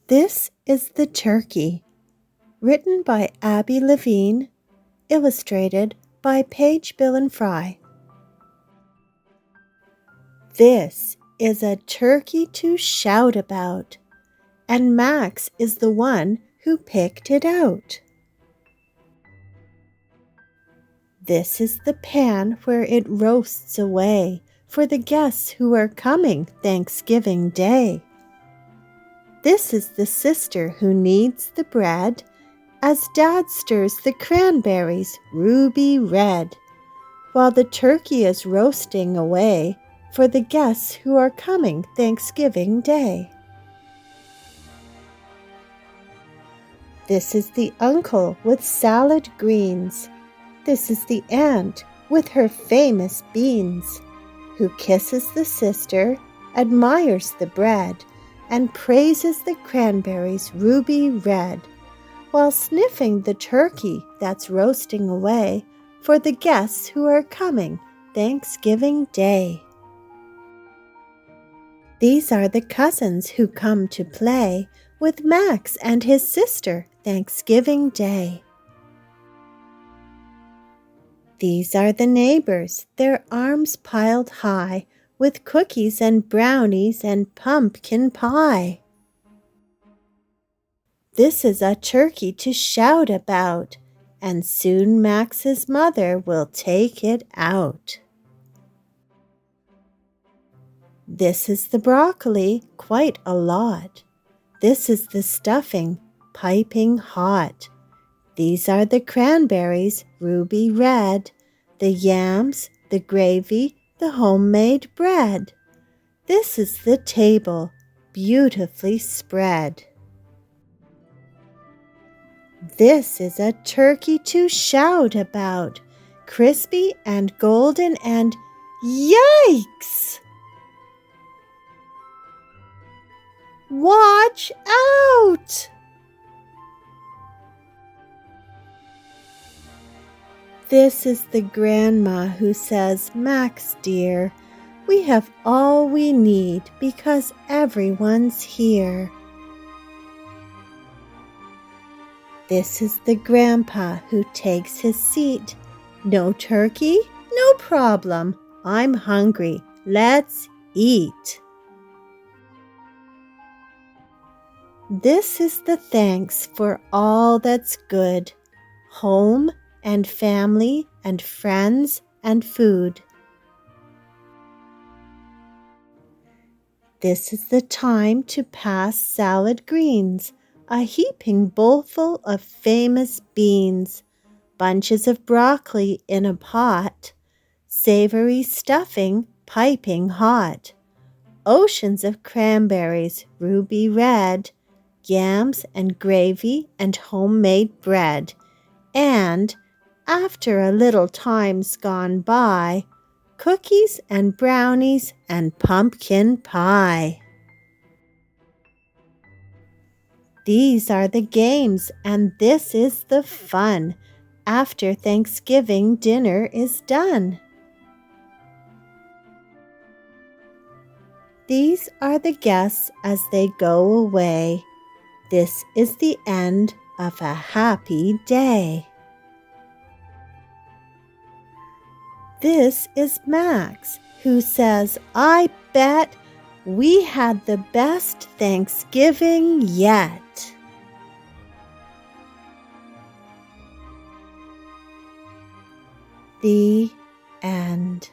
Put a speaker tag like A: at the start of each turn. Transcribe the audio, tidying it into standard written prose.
A: This is the turkey, written by Abby Levine, illustrated by Paige Billin-Frye. This is a turkey to shout about, and Max is the one who picked it out. This is the pan where it roasts away for the guests who are coming Thanksgiving Day. This is the sister who kneads the bread as Dad stirs the cranberries ruby red, while the turkey is roasting away for the guests who are coming Thanksgiving Day. This is the uncle with salad greens. This is the aunt with her famous beans, who kisses the sister, admires the bread, and praises the cranberries ruby red, while sniffing the turkey that's roasting away for the guests who are coming Thanksgiving Day. These are the cousins who come to play with Max and his sister Thanksgiving Day. These are the neighbors, their arms piled high, with cookies and brownies and pumpkin pie. This is a turkey to shout about, and soon Max's mother will take it out. This is the broccoli, quite a lot. This is the stuffing, piping hot. These are the cranberries, ruby red, the yams, the gravy, the homemade bread. This is the table, beautifully spread. This is a turkey to shout about, crispy and golden and yikes! Watch out! This is the grandma who says, Max dear, we have all we need because everyone's here. This is the grandpa who takes his seat. No turkey? No problem. I'm hungry. Let's eat. This is the thanks for all that's good. Home and family and friends and food. This is the time to pass salad greens, a heaping bowlful of famous beans, bunches of broccoli in a pot, savory stuffing piping hot, oceans of cranberries ruby red, yams and gravy and homemade bread, and, after a little time's gone by, cookies and brownies and pumpkin pie. These are the games, and this is the fun after Thanksgiving dinner is done. These are the guests as they go away. This is the end of a happy day. This is Max, who says, I bet we had the best Thanksgiving yet. The end.